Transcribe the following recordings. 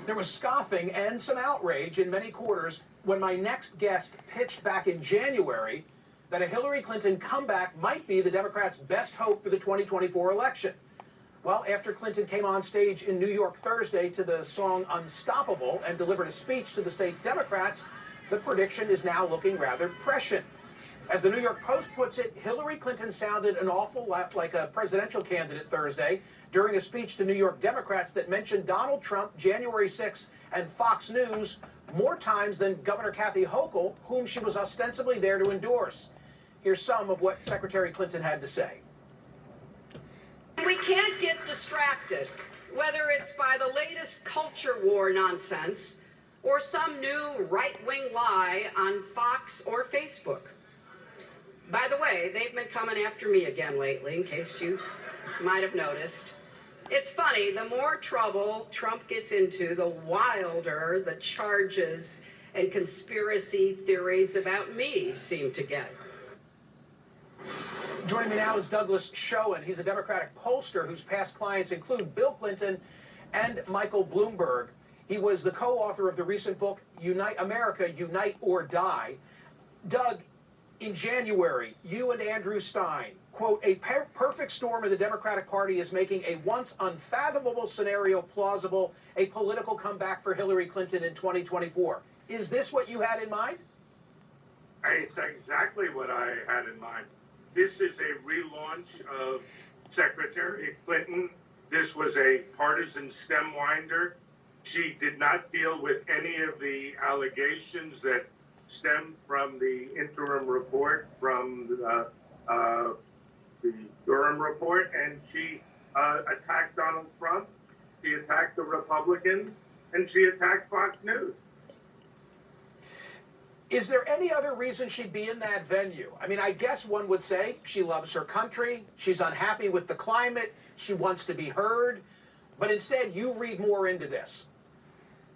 There was scoffing and some outrage in many quarters when my next guest pitched back in January that a Hillary Clinton comeback might be the Democrats' best hope for the 2024 election. Well, after Clinton came on stage in New York Thursday to the song Unstoppable and delivered a speech to the state's Democrats, the prediction is now looking rather prescient. As the New York Post puts it, Hillary Clinton sounded an awful lot like a presidential candidate Thursday during a speech to New York Democrats that mentioned Donald Trump, January 6th, and Fox News more times than Governor Kathy Hochul, whom she was ostensibly there to endorse. Here's some of what Secretary Clinton had to say. We can't get distracted, whether it's by the latest culture war nonsense or some new right-wing lie on Fox or Facebook. By the way, they've been coming after me again lately, in case you might have noticed. It's funny, the more trouble Trump gets into, the wilder the charges and conspiracy theories about me seem to get. Joining me now is Douglas Schoen. He's a Democratic pollster whose past clients include Bill Clinton and Michael Bloomberg. He was the co-author of the recent book, America, Unite or Die. Doug, in January, you and Andrew Stein, quote, a perfect storm in the Democratic Party is making a once unfathomable scenario plausible, a political comeback for Hillary Clinton in 2024. Is this what you had in mind? It's exactly what I had in mind. This is a relaunch of Secretary Clinton. This was a partisan stem winder. She did not deal with any of the allegations that stemmed from the interim report from the Durham report, and she attacked Donald Trump, she attacked the Republicans, and she attacked Fox News. Is there any other reason she'd be in that venue? I mean, I guess one would say she loves her country, she's unhappy with the climate, she wants to be heard, but instead you read more into this.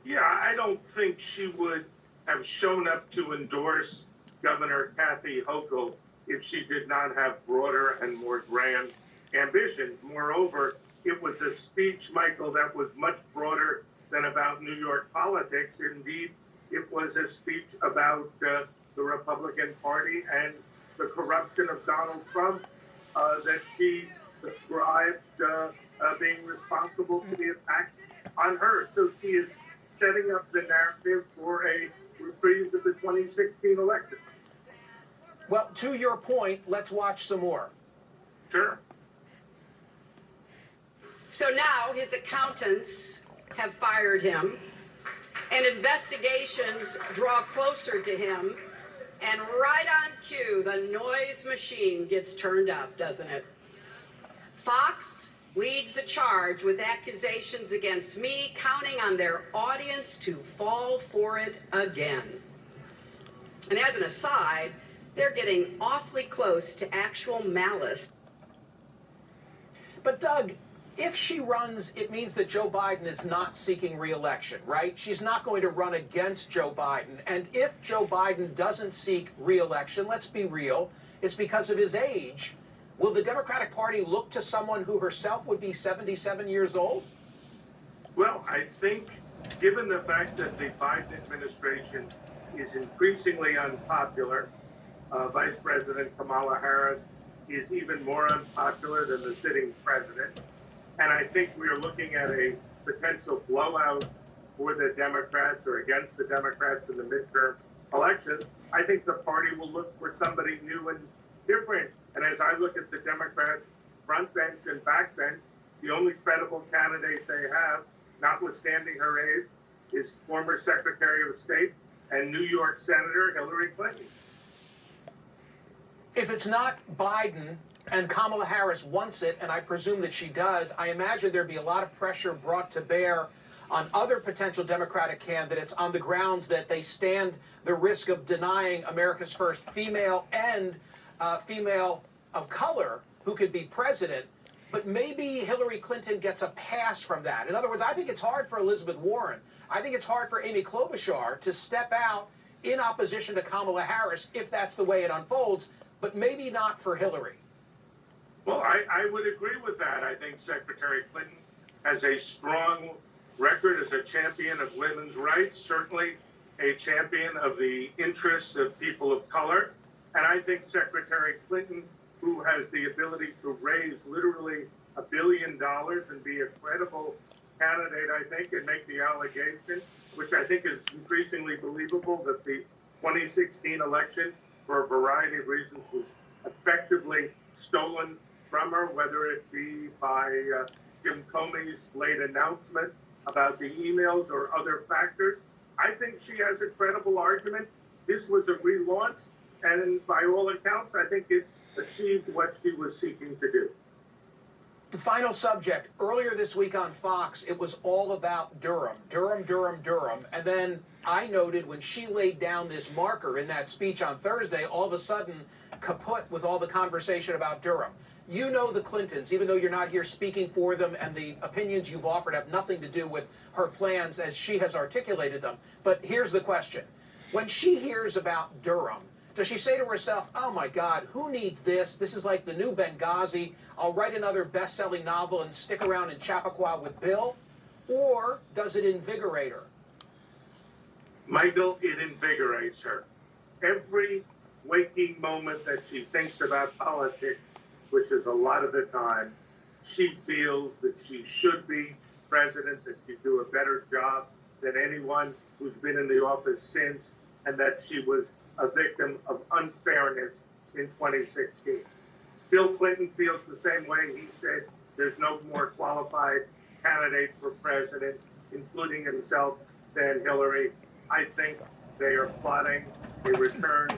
Yeah, I don't think she would have shown up to endorse Governor Kathy Hochul if she did not have broader and more grand ambitions. Moreover, it was a speech, Michael, that was much broader than about New York politics. Indeed, it was a speech about the Republican Party and the corruption of Donald Trump that she described being responsible for the attack on her. So she is setting up the narrative for a reprise of the 2016 election. Well, to your point, let's watch some more. Sure. So now his accountants have fired him, and investigations draw closer to him, and right on cue, the noise machine gets turned up, doesn't it? Fox leads the charge with accusations against me, counting on their audience to fall for it again. And as an aside, they're getting awfully close to actual malice. But Doug, if she runs, it means that Joe Biden is not seeking re-election, right? She's not going to run against Joe Biden. And if Joe Biden doesn't seek re-election, let's be real, it's because of his age. Will the Democratic Party look to someone who herself would be 77 years old? Well, I think given the fact that the Biden administration is increasingly unpopular, Vice President Kamala Harris is even more unpopular than the sitting president. And I think we are looking at a potential blowout for the Democrats or against the Democrats in the midterm elections. I think the party will look for somebody new and different. And as I look at the Democrats' front bench and back bench, the only credible candidate they have, notwithstanding her age, is former Secretary of State and New York Senator Hillary Clinton. If it's not Biden and Kamala Harris wants it, and I presume that she does, I imagine there'd be a lot of pressure brought to bear on other potential Democratic candidates on the grounds that they stand the risk of denying America's first female and female of color who could be president. But maybe Hillary Clinton gets a pass from that. In other words, I think it's hard for Elizabeth Warren. I think it's hard for Amy Klobuchar to step out in opposition to Kamala Harris if that's the way it unfolds, but maybe not for Hillary. Well, I would agree with that. I think Secretary Clinton has a strong record as a champion of women's rights, certainly a champion of the interests of people of color. And I think Secretary Clinton, who has the ability to raise literally $1 billion and be a credible candidate, I think, and make the allegation, which I think is increasingly believable, that the 2016 election, for a variety of reasons, was effectively stolen from her, whether it be by Jim Comey's late announcement about the emails or other factors. I think she has a credible argument. This was a relaunch, and by all accounts, I think it achieved what she was seeking to do. The final subject. Earlier this week on Fox, it was all about Durham. And then I noted when she laid down this marker in that speech on Thursday, all of a sudden, kaput with all the conversation about Durham. You know the Clintons, even though you're not here speaking for them, and the opinions you've offered have nothing to do with her plans as she has articulated them. But here's the question. When she hears about Durham, does she say to herself, oh my God, who needs this? This is like the new Benghazi. I'll write another best-selling novel and stick around in Chappaqua with Bill? Or does it invigorate her? Michael, it invigorates her. Every waking moment that she thinks about politics, which is a lot of the time, she feels that she should be president, that she'd do a better job than anyone who's been in the office since, and that she was a victim of unfairness in 2016. Bill Clinton feels the same way. He said there's no more qualified candidate for president, including himself, than Hillary. I think they are plotting a return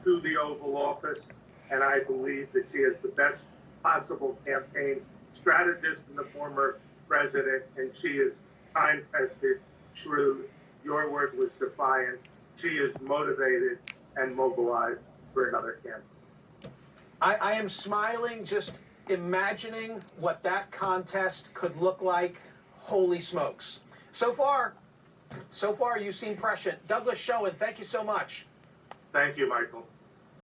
to the Oval Office, and I believe that she is the best possible campaign strategist in the former president, and she is time-tested, shrewd. Your word was defiant. She is motivated and mobilized for another campaign. I am smiling just imagining what that contest could look like. Holy smokes. So far, you seem prescient. Douglas Schoen, thank you so much. Thank you, Michael.